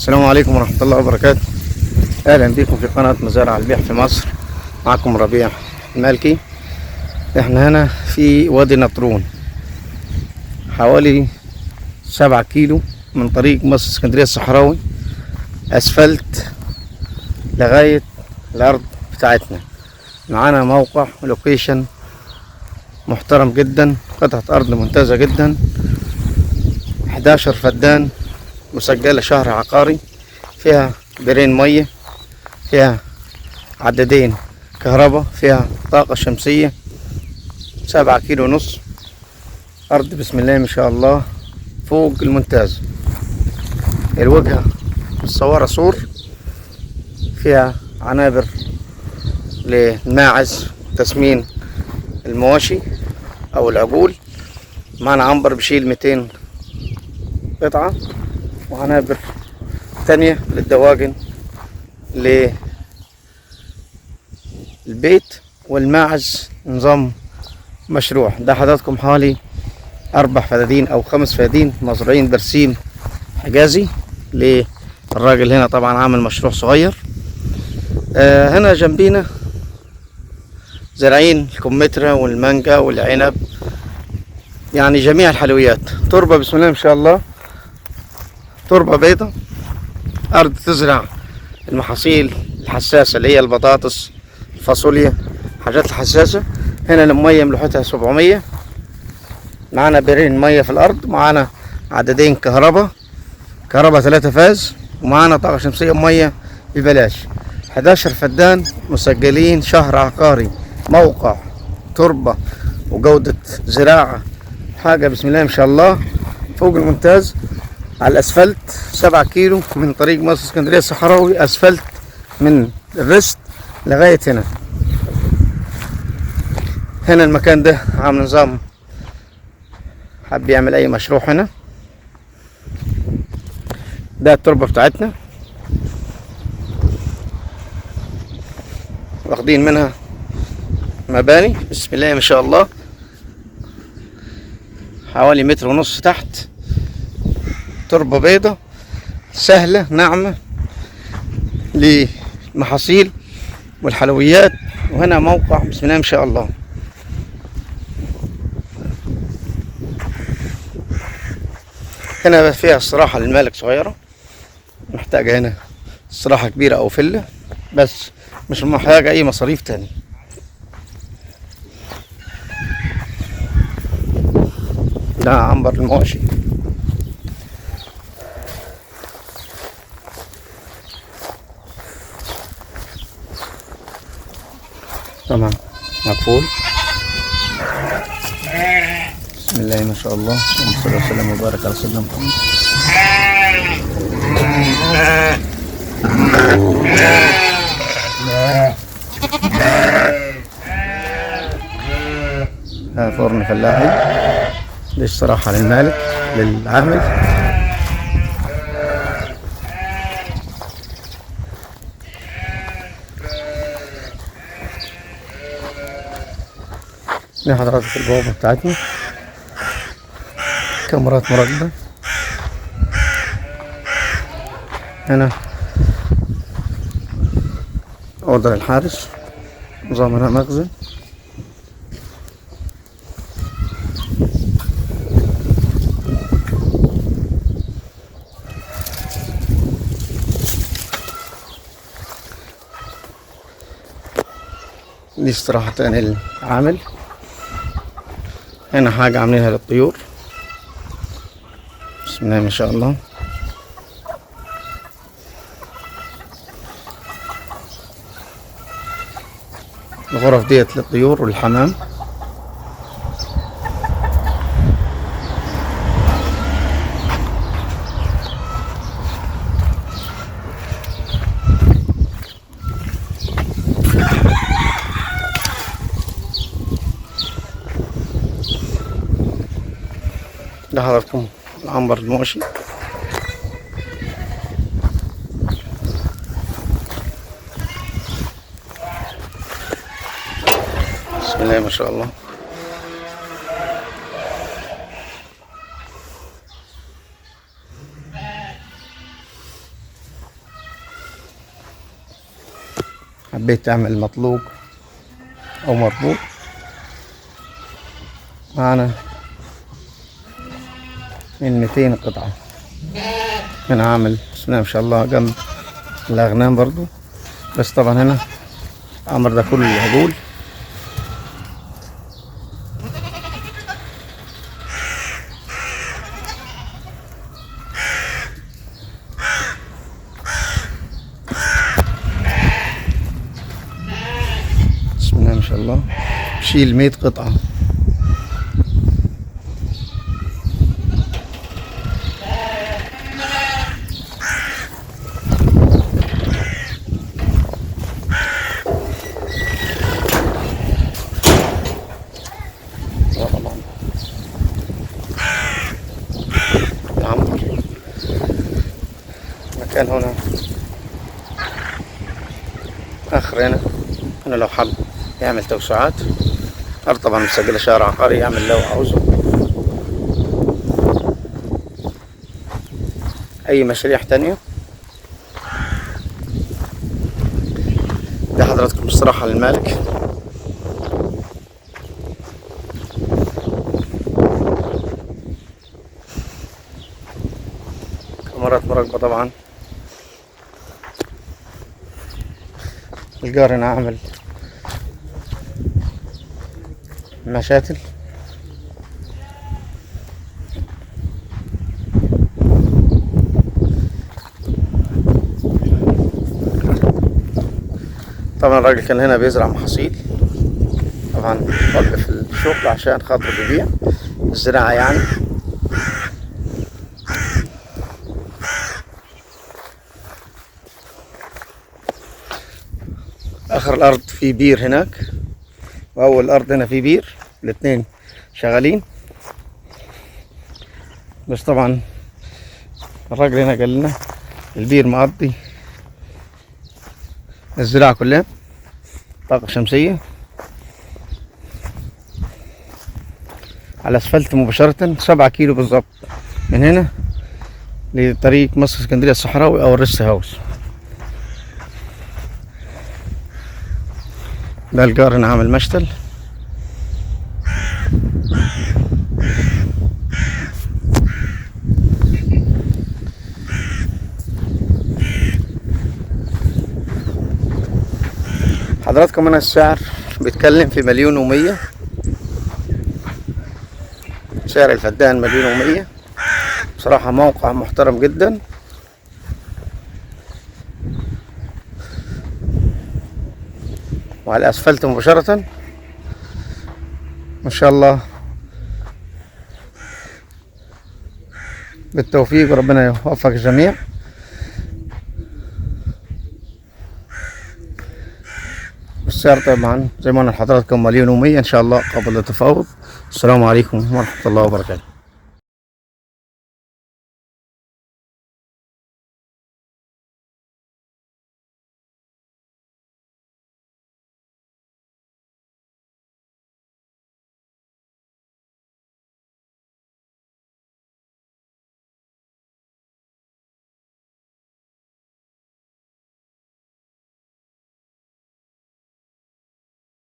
السلام عليكم ورحمة الله وبركاته. أهلا بكم في قناة مزارع البيع في مصر. معكم ربيع المالكي. احنا هنا في وادي نطرون، حوالي 7 كيلو من طريق مصر اسكندرية الصحراوي، اسفلت لغاية الأرض بتاعتنا. معانا موقع ولوكيشن محترم جدا، قطعة أرض ممتازة جدا، 11 فدان، مسجلة شهر عقاري، فيها بيرين مية، فيها عددين كهرباء، فيها طاقة شمسية، 7 كيلو ونص أرض بسم الله ما شاء الله فوق الممتاز. الوجهة متصورة سور، فيها عنابر للماعز، تسمين المواشي أو العجول. معنا عنبر بشيل 200 قطعة، وعنابر تانية للدواجن للبيت والماعز، نظام مشروع. ده حضراتكم حوالي 4 فدادين أو 5 فدادين مزروعين برسيم حجازي للراجل هنا، طبعا عامل مشروع صغير. هنا جنبينا زارعين الكمثرى والمانجا والعنب، يعني جميع الحلويات. تربة بسم الله ما شاء الله، تربة بيضة، أرض تزرع المحاصيل الحساسة اللي هي البطاطس، الفاصوليا، حاجات الحساسة. هنا المية ملوحتها 700. معانا بيرين مية في الأرض، معانا عددين كهرباء 3 فاز، ومعانا طاقة شمسية مية ببلاش. 11 فدان مسجلين شهر عقاري، موقع، تربة، وجودة زراعة، حاجة بسم الله ما شاء الله فوق الممتاز. على الأسفلت 7 كيلو من طريق مصر اسكندرية الصحراوي، أسفلت من الرست لغاية هنا. هنا المكان ده عامل نظام، حب يعمل أي مشروع هنا. ده التربة بتاعتنا، واخدين منها مباني بسم الله ما شاء الله، حوالي 1.5 متر تحت. تربة بيضة سهلة ناعمة للمحاصيل والحلويات. وهنا موقع بسم الله ما شاء الله. هنا فيها استراحة للمالك صغيرة، محتاجة هنا استراحة كبيرة أو فلة، بس مش محتاجة أي مصاريف تاني. ده عنبر المواشي. طبعا مقفول. بسم الله ما شاء الله، اللهم صل وسلم وبارك على سيدنا محمد. هذا فرن فلاحي، دي الصراحة للمالك للعامل. دي حضراتك البوابة بتاعتنا، كاميرات مراقبة. هنا أوضة الحارس، نظام هنا مخزن. دي استراحة تاني للعامل. هنا حاجة عاملينها للطيور بسم الله ما شاء الله. الغرف ديت للطيور والحمام. ده حضراتكم العنبر المواشي. بسم الله ما شاء الله. حبيت تعمل مطلوب او مربوط معنا من 200 قطعة. هنا عامل بسم الله ما شاء الله جنب الاغنام برضو، بس طبعا هنا عمر ده كله العجول. بسم الله ما شاء الله شيل 100 قطعة. مكان هنا آخر هنا لو حب يعمل توسعات، أرض طبعا مسجلة شارع عقاري يعمل لو عاوزه. أي مشاريع تانية ده حضراتكم استراحة للمالك. كاميرات مراقبة طبعا. الجار هنا عامل مشاتل. طبعا الراجل كان هنا بيزرع محاصيل، طبعا وقف الشغل عشان خاطر بيبيع الزراعة يعني. اخر الارض في بير هناك، واول الارض هنا في بير، الاثنين شغالين. بس طبعا الراجل هنا قال لنا البير مقضي الزراعة كلها طاقة شمسية على اسفلت مباشرة 7 كيلو بالظبط من هنا لطريق مصر اسكندرية الصحراوي او الريست هاوس. ده الجار هنا عامل مشتل. حضراتكم هنا السعر بيتكلم في 1,100,000. سعر الفدان 1,100,000. بصراحة موقع محترم جدا. وعلى الاسفلت مباشرة ما شاء الله. بالتوفيق وربنا يوفق الجميع. السعر طبعا زي ما قلنا لحضراتكم 1,100,000 ان شاء الله قبل التفاوض. السلام عليكم ورحمة الله وبركاته.